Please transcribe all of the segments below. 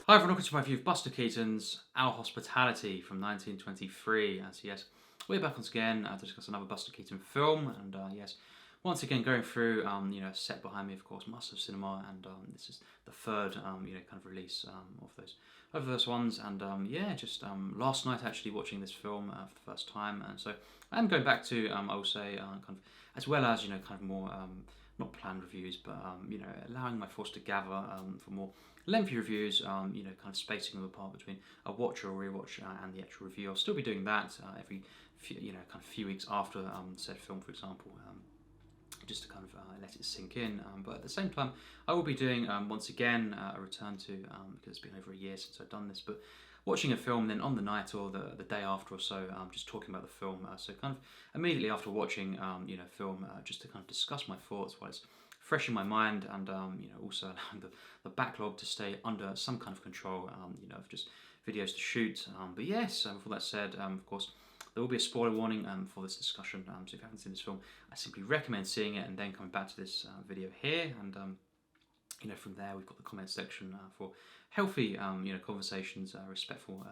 Hi everyone, welcome to my review of Buster Keaton's Our Hospitality from 1923. As yes, we're back once again to discuss another Buster Keaton film, and yes, once again going through a set behind me, of course, Massive Cinema, and this is the third kind of release of those ones, and yeah, just last night actually watching this film for the first time, and so I'm going back to I will say kind of as well as kind of more not planned reviews, but allowing my thoughts to gather for more lengthy reviews, kind of spacing them apart between a watch or a rewatch and the actual review. I'll still be doing that every kind of few weeks after said film, for example, just to kind of let it sink in. But at the same time, I will be doing once again a return to because it's been over a year since I've done this, but watching a film, then on the night or the day after or so, just talking about the film. So kind of immediately after watching film, just to kind of discuss my thoughts while it's fresh in my mind, and also allowing the backlog to stay under some kind of control, of just videos to shoot. But yes, with all that said, of course, there will be a spoiler warning for this discussion. So if you haven't seen this film, I simply recommend seeing it and then coming back to this video here. And from there we've got the comment section for healthy, conversations, respectful,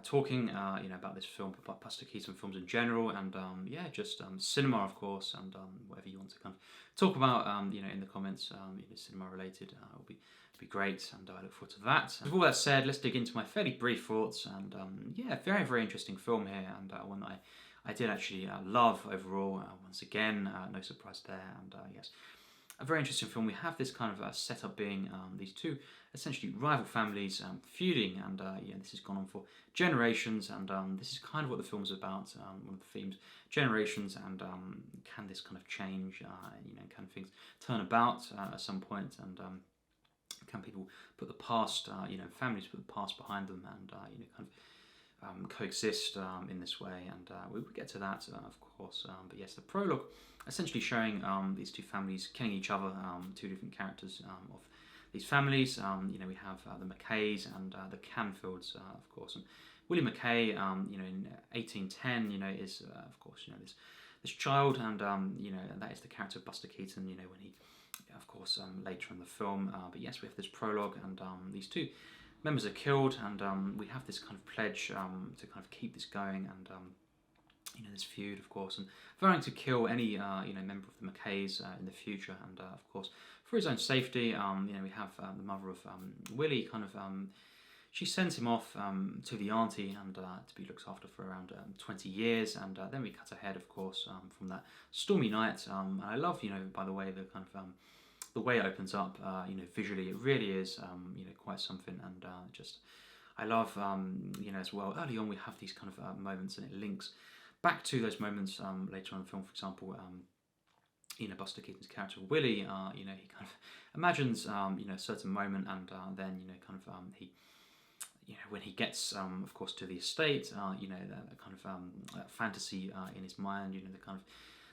talking, about this film, about Buster Keaton films in general, and just cinema, of course, and whatever you want to kind of talk about, in the comments, cinema related, will be great, and I look forward to that. With all that said, let's dig into my fairly brief thoughts, and very, very interesting film here, and one that I did actually love overall. Once again, no surprise there, and yes, a very interesting film. We have this kind of setup being these two essentially rival families feuding, and this has gone on for generations, and this is kind of what the film's about. One of the themes: generations, and can this kind of change? Can things turn about at some point? And can people put the past, families put the past behind them, and kind of coexist in this way, and we will get to that, of course. But yes, the prologue essentially showing these two families killing each other, two different characters of these families. We have the Mackays and the Canfields, of course. And William Mackay, in 1810, is of course this child, and that is the character of Buster Keaton. When he, of course, later in the film. But yes, we have this prologue, and these two members are killed, and we have this kind of pledge to kind of keep this going, and this feud, of course, and vowing to kill any member of the Mackays in the future, and of course for his own safety. We have the mother of Willie kind of she sends him off to the auntie, and to be looked after for around 20 years, and then we cut ahead, of course, from that stormy night. And I love, by the way, the kind of the way it opens up, visually, it really is, quite something, and just I love, as well. Early on, we have these kind of moments, and it links back to those moments later on in the film. For example, Buster Keaton's character Willie, he kind of imagines, a certain moment, and then he. When he gets, of course, to the estate, that kind of fantasy in his mind, the kind of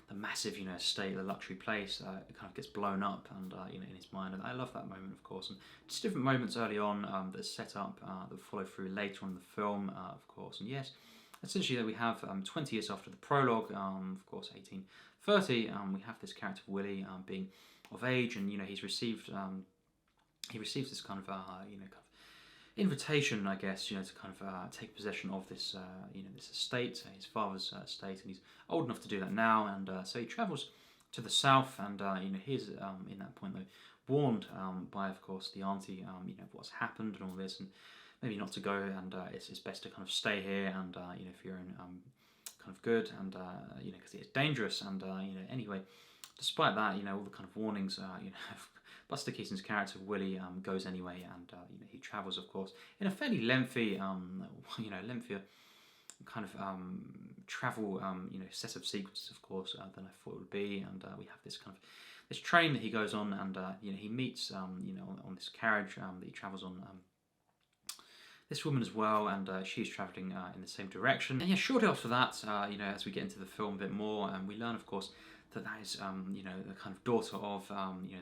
the massive, estate, the luxury place, it kind of gets blown up, and in his mind, and I love that moment, of course, and just different moments early on that are set up that follow through later on in the film, of course, and yes, essentially, we have 20 years after the prologue, of course, 1830, we have this character Willie being of age, and he's received he receives this kind of invitation, I guess, to kind of take possession of this, this estate, his father's estate, and he's old enough to do that now, and so he travels to the south, and he's in that point though warned by, of course, the auntie, of what's happened and all this, and maybe not to go, and it's best to kind of stay here, and if you're in kind of good, and because it's dangerous, and anyway, despite that, all the kind of warnings, Buster Keaton's character Willie goes anyway, and he travels, of course, in a fairly lengthy, lengthier kind of travel, set of sequences, of course, than I thought it would be, and we have this kind of this train that he goes on, and he meets, on this carriage that he travels on. This woman as well, and she's travelling in the same direction. And yeah, shortly after that, as we get into the film a bit more, we learn, of course, that is, the kind of daughter of,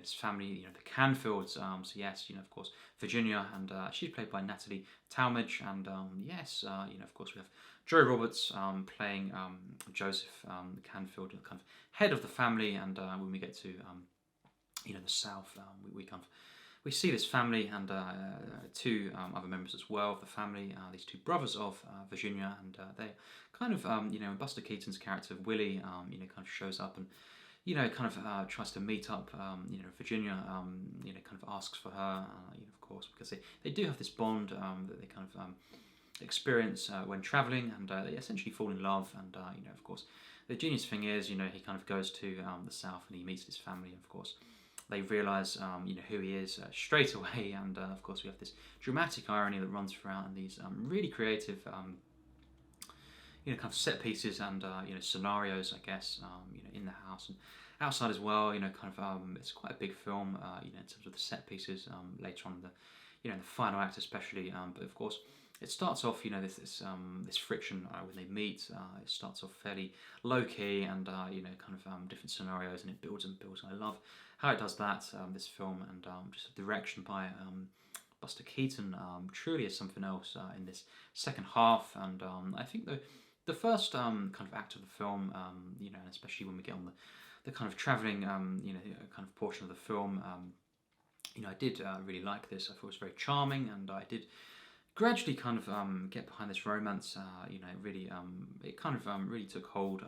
this family, the Canfields. So yes, of course, Virginia, and she's played by Natalie Talmadge, and yes, of course, we have Joe Roberts playing Joseph Canfield, the kind of head of the family, and when we get to, the South, we kind of we see this family and two other members as well of the family, these two brothers of Virginia, and they kind of, Buster Keaton's character Willie, kind of shows up and, kind of tries to meet up, Virginia, kind of asks for her, of course, because they do have this bond that they kind of experience when traveling, and they essentially fall in love, and, of course, the genius thing is, he kind of goes to the south and he meets his family, and of course, they realise, who he is straight away, and of course we have this dramatic irony that runs throughout, and these really creative, kind of set pieces and scenarios, I guess, in the house and outside as well. Kind of it's quite a big film, in terms of the set pieces later on in the, in the final act especially. But of course, it starts off, this friction when they meet. It starts off fairly low key and kind of different scenarios, and it builds and builds. And I love how it does that. This film, and just the direction by Buster Keaton truly is something else in this second half. And I think the first kind of act of the film, and especially when we get on the kind of travelling, kind of portion of the film, I did really like this. I thought it was very charming, and I did gradually kind of get behind this romance. Really, it kind of really took hold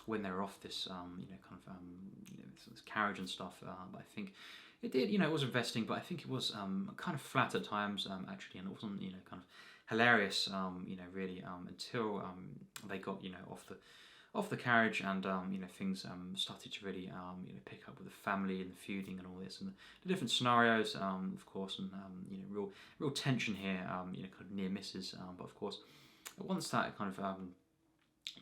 when they were off this, kind of, this carriage and stuff. But I think it did, it was investing, but I think it was kind of flat at times, actually, and it wasn't, kind of hilarious, really, until they got, off the carriage, and things started to really pick up with the family and the feuding and all this, and the different scenarios, of course, and real tension here, kind of near misses, but of course once that kind of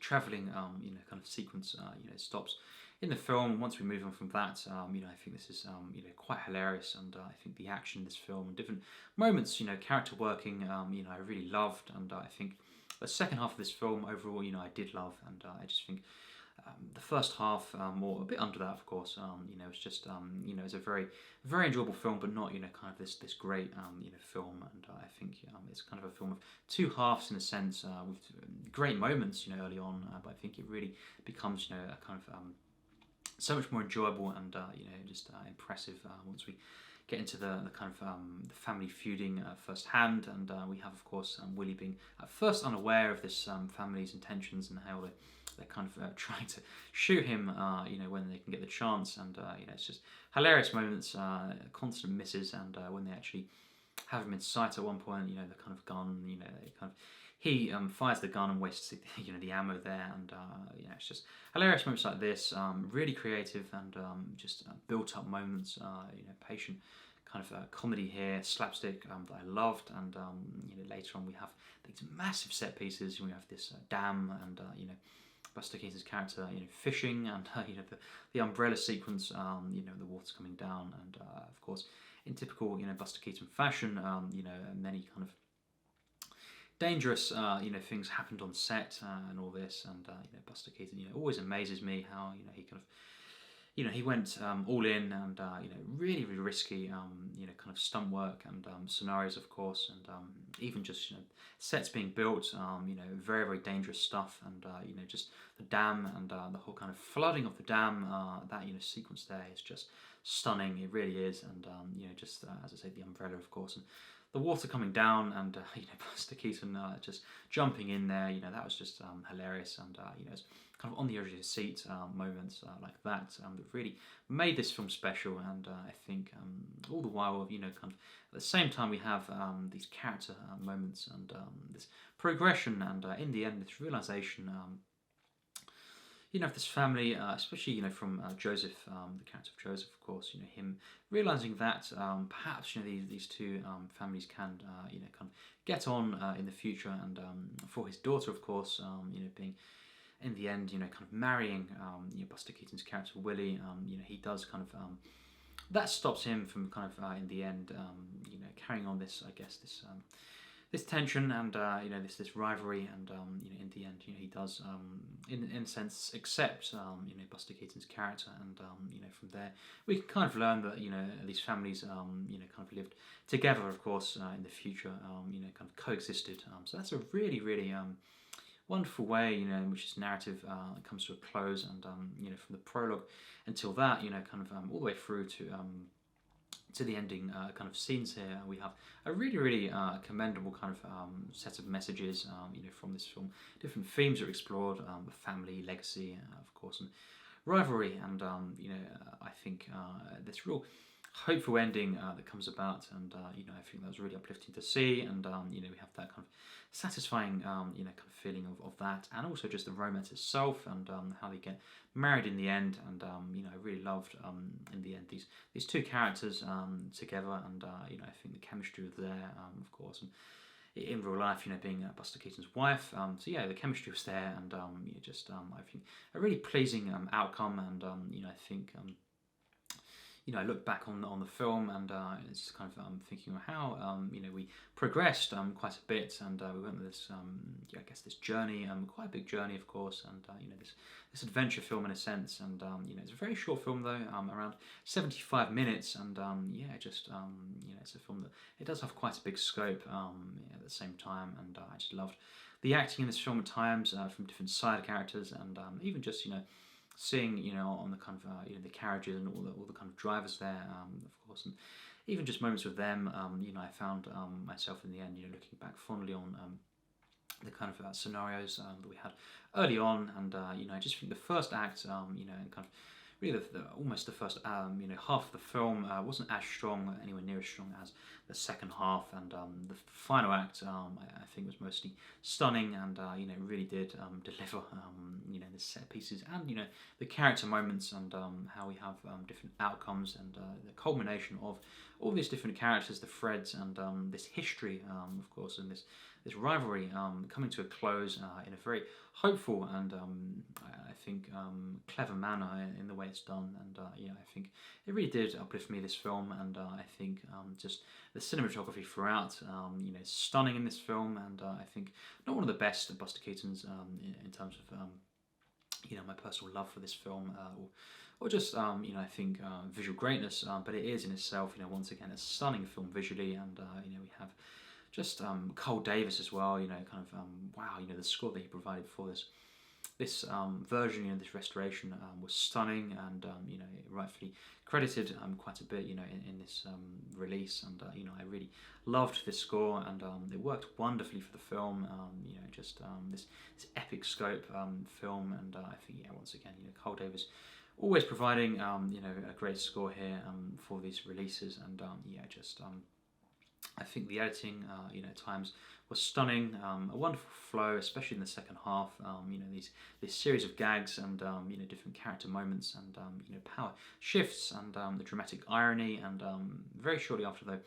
travelling kind of sequence stops in the film, once we move on from that, I think this is quite hilarious, and I think the action in this film and different moments, character working, I really loved, and I think the second half of this film overall, I did love, and I just think the first half, or a bit under that, of course, it's just, it's a very, very enjoyable film, but not, kind of this great, film, and I think it's kind of a film of two halves in a sense, with great moments, early on, but I think it really becomes, a kind of so much more enjoyable and just impressive once we get into the kind of the family feuding firsthand, and we have, of course, Willie being at first unaware of this family's intentions and how they're kind of trying to shoot him, when they can get the chance, and it's just hilarious moments, constant misses, and when they actually have him in sight at one point, the kind of gun, they kind of. He fires the gun and wastes the ammo there, and it's just hilarious moments like this, really creative, and just built up moments, patient kind of comedy here, slapstick that I loved, and later on we have these massive set pieces. We have this dam, and Buster Keaton's character fishing, and the umbrella sequence, the water's coming down, and of course in typical Buster Keaton fashion, many kind of dangerous, things happened on set, and all this, and Buster Keaton, always amazes me how he kind of, he went all in, and really, really risky, kind of stunt work and scenarios, of course, and even just sets being built, very, very dangerous stuff, and just the dam and the whole kind of flooding of the dam, that sequence there is just stunning. It really is, and just as I say, the umbrella, of course, and the water coming down, and Buster Keaton just jumping in there, that was just hilarious, and it's kind of on the edge of your seat moments like that that really made this film special, and I think all the while, kind of at the same time we have these character moments, and this progression, and in the end this realization. Of this family, especially from Joseph, the character of Joseph, of course, him realizing that perhaps these two families can kind of get on in the future, and for his daughter, of course, being in the end, kind of marrying Buster Keaton's character Willie, he does kind of that stops him from kind of in the end, carrying on this, I guess, this tension, and this rivalry, and in the end, he does in a sense accept Buster Keaton's character, and from there we can kind of learn that these families kind of lived together, of course, in the future, kind of coexisted. So that's a really, really wonderful way in which this narrative comes to a close, and from the prologue until that, kind of all the way through to to the ending kind of scenes here. We have a really commendable kind of set of messages, from this film. Different themes are explored: family, legacy, of course, and rivalry. And I think this real hopeful ending that comes about, and I think that was really uplifting to see. And we have that kind of satisfying, kind of feeling of that, and also just the romance itself, and how they get married in the end. And I really loved in the end these two characters together, and I think the chemistry was there, of course, and in real life, being Buster Keaton's wife. So yeah, the chemistry was there, and I think a really pleasing outcome. And I think I look back on the film, and it's kind of thinking of how we progressed quite a bit, and we went with this this journey, quite a big journey, of course, and this adventure film in a sense. And it's a very short film though, around 75 minutes, and it's a film that it does have quite a big scope at the same time. And I just loved the acting in this film at times from different side characters, and even just seeing on the kind of the carriages and all the kind of drivers there, of course, and even just moments with them. I found myself in the end looking back fondly on the kind of scenarios that we had early on. And I just think the first act, and kind of really almost the first half of the film wasn't as strong, anywhere near as strong as the second half. And the final act, I think, was mostly stunning, and really did deliver the set pieces, and the character moments, and how we have different outcomes, and the culmination of all these different characters, the threads, and this history, of course, and this rivalry coming to a close in a very hopeful and I think clever manner in the way it's done. And I think it really did uplift me, this film. And I think just the cinematography throughout is stunning in this film, and I think not one of the best of Buster Keaton's in terms of my personal love for this film, or just I think visual greatness, but it is in itself once again a stunning film visually. And we have just Cole Davis as well, kind of wow, the score that he provided for this version, this restoration was stunning, and rightfully credited quite a bit in this release. And I really loved this score, and it worked wonderfully for the film. This epic scope film. And I think once again Cole Davis always providing a great score here for these releases. And I think the editing at times was stunning, a wonderful flow, especially in the second half. This series of gags, and different character moments, and power shifts, and the dramatic irony. And very shortly after, though,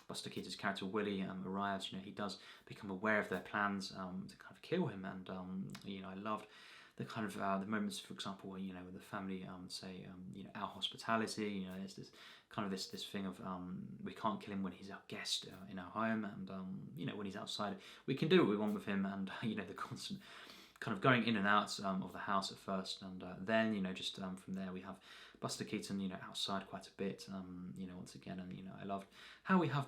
Buster Keaton's character Willie arrives, he does become aware of their plans to kind of kill him. And I loved the kind of the moments, for example, where with the family say our hospitality. There's this kind of this thing of we can't kill him when he's our guest in our home, and when he's outside we can do what we want with him. And the constant kind of going in and out of the house at first, and then just from there we have Buster Keaton outside quite a bit once again. And I loved how we have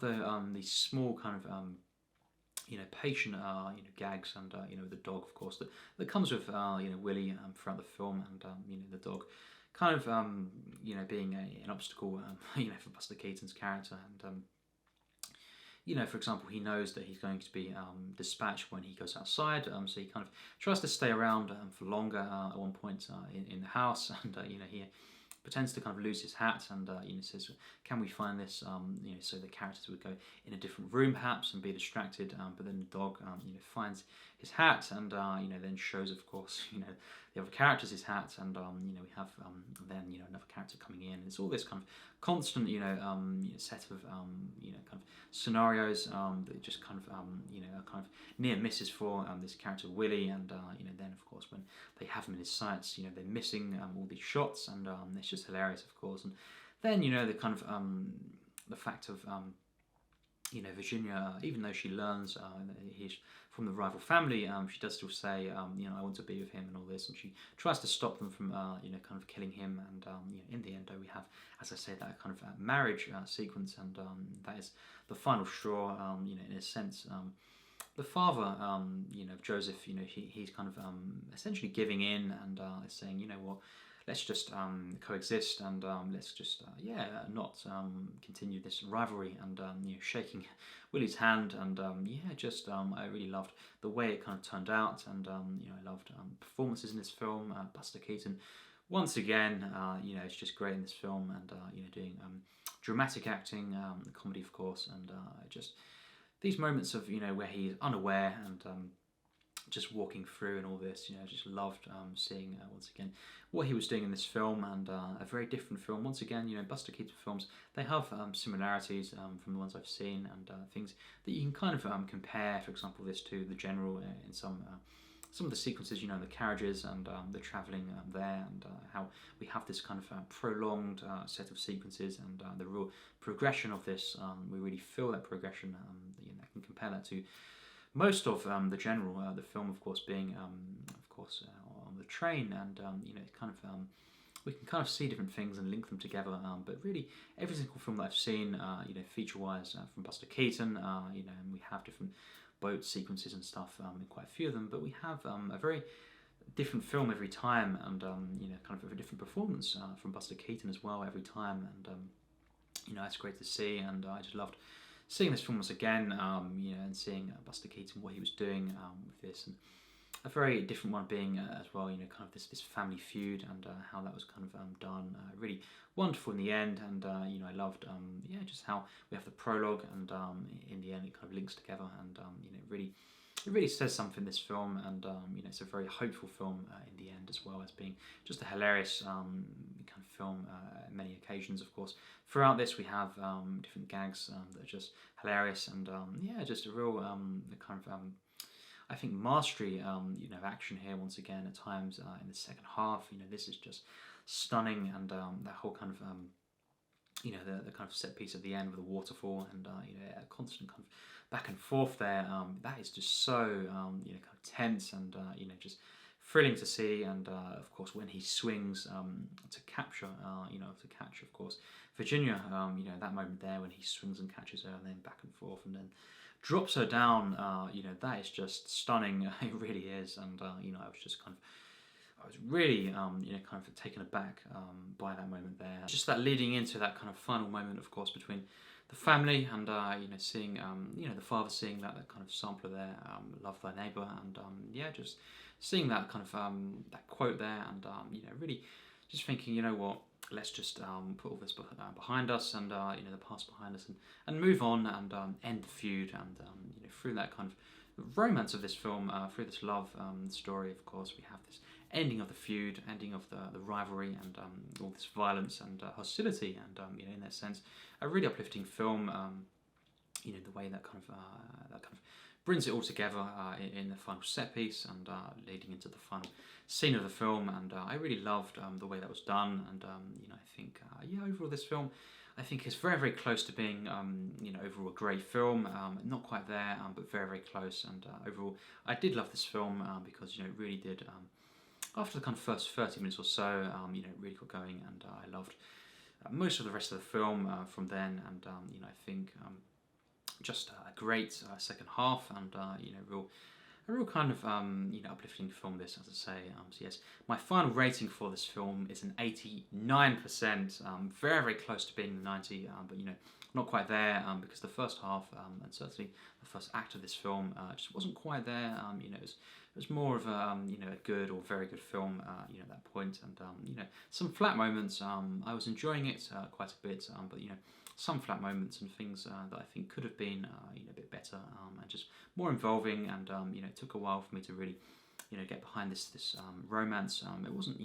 these small kind of patient gags, and the dog, of course, that comes with Willie throughout the film. And the dog kind of being an obstacle for Buster Keaton's character. And for example, he knows that he's going to be dispatched when he goes outside, so he kind of tries to stay around for longer at one point in the house. And he pretends to kind of lose his hat, and says, can we find this, so the characters would go in a different room perhaps and be distracted, but then the dog finds his hat, and then shows, of course, the other characters his hat. And we have then another character coming in. It's all this kind of constant set of kind of scenarios that just kind of are kind of near misses for this character Willie. And then, of course, when they have him in his sights, they're missing all these shots, and it's just hilarious, of course. And then the kind of the fact of Virginia, even though she learns that he's from the rival family, she does still say, I want to be with him and all this, and she tries to stop them from, kind of killing him. And in the end, though, we have, as I say, that kind of marriage sequence, and that is the final straw. In a sense, the father, of Joseph, he's kind of essentially giving in, and saying, what. let's just coexist, and let's just not continue this rivalry, and shaking Willie's hand, and I really loved the way it kind of turned out, and I loved performances in this film. Buster Keaton, once again, it's just great in this film, and doing dramatic acting, comedy of course, and just these moments of where he's unaware, and just walking through and all this, just loved seeing once again what he was doing in this film, and a very different film. Once again, Buster Keaton films, they have similarities from the ones I've seen, and things that you can kind of compare. For example, this to The General in some of the sequences, the carriages, and the travelling there, and how we have this kind of prolonged set of sequences, and the real progression of this. We really feel that progression. I can compare that to most of The General, the film, of course, being, on the train, and we can kind of see different things and link them together. But really, every single film that I've seen, feature-wise, from Buster Keaton, and we have different boat sequences and stuff in quite a few of them. But we have a very different film every time, and kind of a different performance from Buster Keaton as well every time, and it's great to see, and I just loved seeing this film once again, and seeing Buster Keaton, what he was doing with this, and a very different one being as well, kind of this family feud, and how that was kind of done. Really wonderful in the end, and I loved just how we have the prologue, and in the end it kind of links together, and it really says something, this film, and it's a very hopeful film in the end, as well as being just a hilarious kind of film at many occasions, of course. Throughout this, we have different gags that are just hilarious, and just a real kind of I think mastery of action here once again at times in the second half. This is just stunning, and that whole kind of the kind of set piece at the end with the waterfall, and a constant kind of back and forth there. That is just so kind of tense, and just thrilling to see. And of course, when he swings to capture, of course, Virginia. That moment there when he swings and catches her, and then back and forth, and then drops her down. That is just stunning. It really is, and I was really, kind of taken aback by that moment there. Just that leading into that kind of final moment, of course, between the family, and seeing, the father seeing that kind of sampler there, "Love thy neighbour," and just seeing that kind of that quote there, and really just thinking, what, let's just put all this behind us, and the past behind us, and move on, and end the feud, and through that kind of romance of this film, through this love story, of course, we have this ending of the feud, ending of the rivalry, and all this violence and hostility, and in that sense, a really uplifting film. The way that kind of brings it all together in the final set piece, and leading into the final scene of the film, and I really loved the way that was done, and I think overall this film, I think is very, very close to being overall a great film. Not quite there, but very, very close, and overall I did love this film because it really did. After the kind of first 30 minutes or so, it really got going, and I loved most of the rest of the film from then, and I think just a great second half, and a real kind of uplifting film, this, as I say. So yes, my final rating for this film is an 89%, very, very close to being the 90, but not quite there, because the first half, and certainly the first act of this film, just wasn't quite there. It was more of a a good or very good film at that point, and some flat moments. I was enjoying it quite a bit, but some flat moments and things that I think could have been a bit better, and just more involving, and it took a while for me to really get behind this romance. It wasn't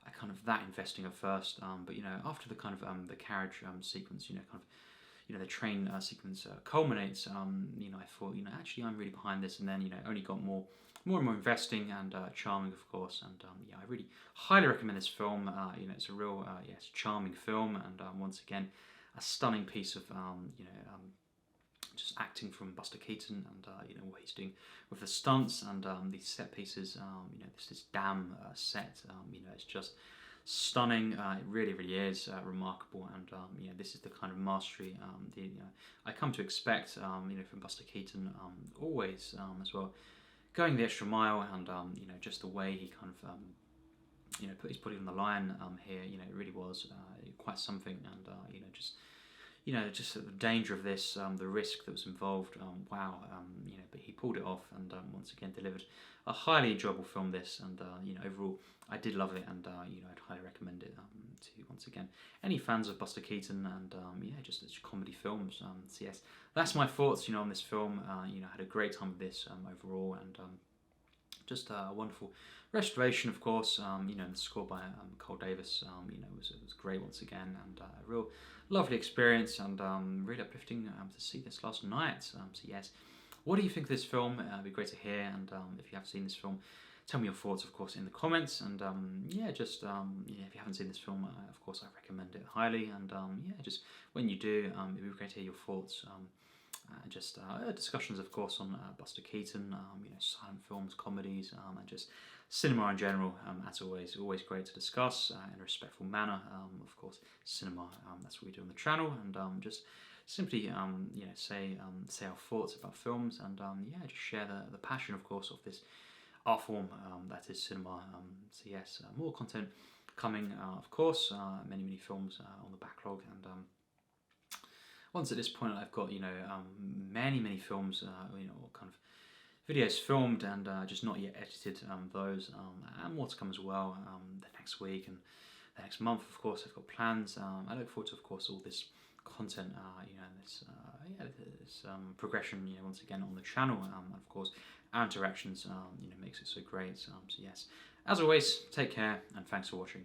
I kind of that investing at first, but after the kind of the carriage sequence, kind of the train sequence culminates, I thought, actually I'm really behind this, and then only got more and more investing, and charming, of course, and I really highly recommend this film. It's a real charming film, and once again a stunning piece of just acting from Buster Keaton, and what he's doing with the stunts, and these set pieces. This dam set. It's just stunning. It really, really is remarkable, and this is the kind of mastery I come to expect from Buster Keaton, always, as well, going the extra mile, and just the way he kind of put his body on the line here. It really was quite something, and just the danger of this, the risk that was involved. Wow, but he pulled it off, and once again delivered a highly enjoyable film. This, and overall, I did love it, and I'd highly recommend it to once again any fans of Buster Keaton, and just comedy films. So yes, that's my thoughts, on this film. I had a great time with this overall, and just a wonderful restoration, of course. And the score by Cole Davis, was great once again, and a real lovely experience, and really uplifting to see this last night. So yes, what do you think of this film? It'd be great to hear, and if you have seen this film, tell me your thoughts, of course, in the comments. And if you haven't seen this film, of course, I recommend it highly. And just when you do, it'd be great to hear your thoughts. Discussions, of course, on Buster Keaton, silent films, comedies, and just cinema in general. As always great to discuss in a respectful manner. Of course, cinema. That's what we do on the channel, and just simply, say our thoughts about films, and just share the passion, of course, of this art form that is cinema. So yes, more content coming, of course. Many films on the backlog, and once at this point, I've got many films, kind of videos filmed, and just not yet edited. Those and more to come as well. The next week and the next month, of course, I've got plans. I look forward to, of course, all this content. This progression. Once again on the channel, and of course, our interactions. Makes it so great. So yes, as always, take care, and thanks for watching.